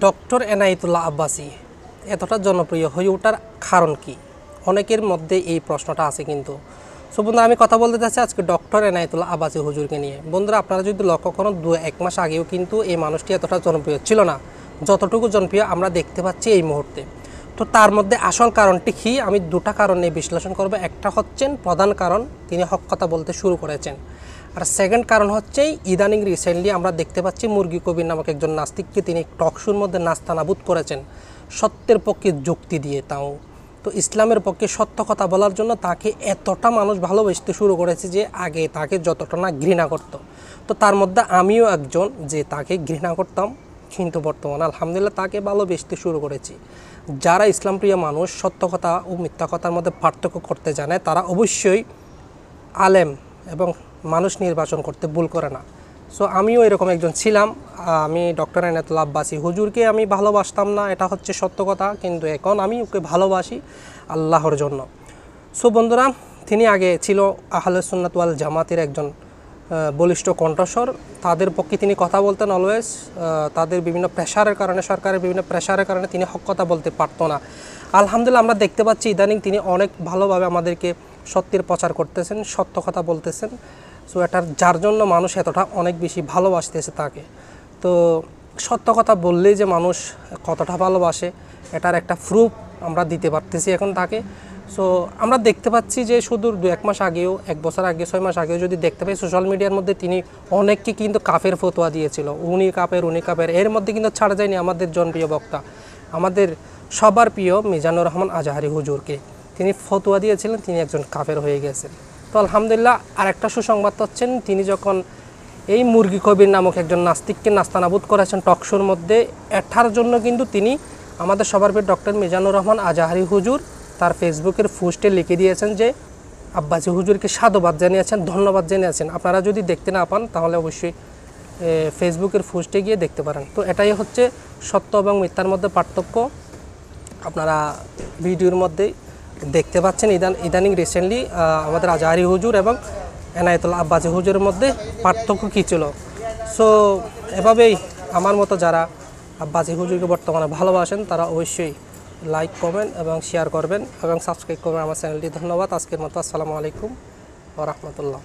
Doctor Enayetullah Abbasi এতটা জনপ্রিয় হয়ে ওঠার কারণ কি? অনেকের মধ্যে এই প্রশ্নটা আছে কিন্তু। সো বন্ধুরা, আমি কথা বলতে চাচ্ছি আজকে ডক্টর এনায়েতুল্লাহ আব্বাসী হুজুরকে নিয়ে। বন্ধুরা, আপনারা যদি লক্ষ্য করেন 1 মাস আগেও কিন্তু এই মানুষটি এতটা জনপ্রিয় ছিল না, যতটুকু জনপ্রিয় আমরা দেখতে পাচ্ছি এই মুহূর্তে। তো তার মধ্যে আসল কারণটি কি? আমি দুটা কারণ নিয়ে বিশ্লেষণ করব। একটা হচ্ছেন প্রধান কারণ, তিনি হক কথা বলতে শুরু করেছেন। আর সেকেন্ড কারণ হচ্ছে ইদানিং রিসেন্টলি আমরা দেখতে পাচ্ছি মুরগি কবির নামক একজন নাস্তিককে তিনি টকশোর মধ্যে নাস্তানাবুদ করেছেন সত্যের পক্ষে যুক্তি দিয়ে। তাও তো ইসলামের পক্ষে সত্য কথা বলার জন্য তাকে এতটা মানুষ ভালোবাসতে শুরু করেছে যে আগে তাকে যতটা না ঘৃণা করত, তো তার মধ্যে আমিও একজন যে তাকে ঘৃণা করতাম, কিন্তু বর্তমানে আলহামদুলিল্লাহ তাকে ভালোবাসতে শুরু করেছি। যারা ইসলামপ্রিয় মানুষ সত্য কথা ও মিথ্যা কথার মধ্যে পার্থক্য করতে জানে তারা অবশ্যই আলেম এবং মানুষ নির্বাচন করতে ভুল করে না। সো আমিও এরকম একজন ছিলাম। আমি ডক্টর এনায়েতুল্লাহ আব্বাসী হুজুরকে আমি ভালোবাসতাম না, এটা হচ্ছে সত্য কথা, কিন্তু এখন আমি ওকে ভালোবাসি আল্লাহর জন্য। সো বন্ধুরা, তিনি আগে ছিল আহলে সুন্নাত ওয়াল জামাতের একজন বলিষ্ঠ কণ্ঠস্বর। তাদের পক্ষে তিনি কথা বলতেন অলওয়েজ। তাদের বিভিন্ন প্রেশারের কারণে, সরকারের বিভিন্ন প্রেশারের কারণে তিনি হক কথা বলতে পারতো না। আলহামদুলিল্লাহ আমরা দেখতে পাচ্ছি ইদানিং তিনি অনেক ভালোভাবে আমাদেরকে সত্যের প্রচার করতেছেন, সত্য কথা বলতেছেন। সো এটার যার জন্য মানুষ এতটা অনেক বেশি ভালোবাসতেছে তাকে। তো সত্য কথা বললেই যে মানুষ কতটা ভালোবাসে এটার একটা প্রুফ আমরা দিতে পারতেছি এখন তাকে। সো আমরা দেখতে পাচ্ছি যে শুধু 1 মাস আগেও, 1 বছর আগে, 6 মাস আগেও যদি দেখতে পাই সোশ্যাল মিডিয়ার মধ্যে তিনি অনেককে কিন্তু কাফের ফতোয়া দিয়েছিল, উনি কাফের। এর মধ্যে কিন্তু ছাড় যায়নি আমাদের জনপ্রিয় বক্তা, আমাদের সবার প্রিয় মিজানুর রহমান আজহারি হুজুরকে। তিনি ফতোয়া দিয়েছিলেন, তিনি একজন কাফের হয়ে গেছেন। তো আলহামদুলিল্লাহ আরেকটা সুসংবাদ হচ্ছেন, তিনি যখন এই মুরগি কবির নামক একজন নাস্তিককে নাস্তানাবুদ করেছেন টকশোর মধ্যে, এটার জন্য কিন্তু তিনি আমাদের সবার প্রিয় ডক্টর মিজানুর রহমান আজহারি হুজুর তার ফেসবুকের পোস্টে লিখে দিয়েছেন যে আব্বাসী হুজুরকে সাধুবাদ জানিয়েছেন, ধন্যবাদ জানিয়েছেন। আপনারা যদি দেখতে না পান তাহলে অবশ্যই ফেসবুকের পোস্টে গিয়ে দেখতে পারেন। তো এটাই হচ্ছে সত্য এবং মিথ্যার মধ্যে পার্থক্য। আপনারা ভিডিওর মধ্যেই দেখতে পাচ্ছেন ইদানিং রিসেন্টলি আমাদের আজহারি হুজুর এবং এনায়েতুল্লাহ আব্বাসী হুজুরের মধ্যে পার্থক্য কী ছিল। সো এভাবেই আমার মতো যারা আব্বাসী হুজুরকে বর্তমানে ভালোবাসেন তারা অবশ্যই লাইক, কমেন্ট এবং শেয়ার করবেন এবং সাবস্ক্রাইব করবেন আমার চ্যানেলটি। ধন্যবাদ। আজকের মতো আসসালামু আলাইকুম ওয়া রাহমাতুল্লাহ।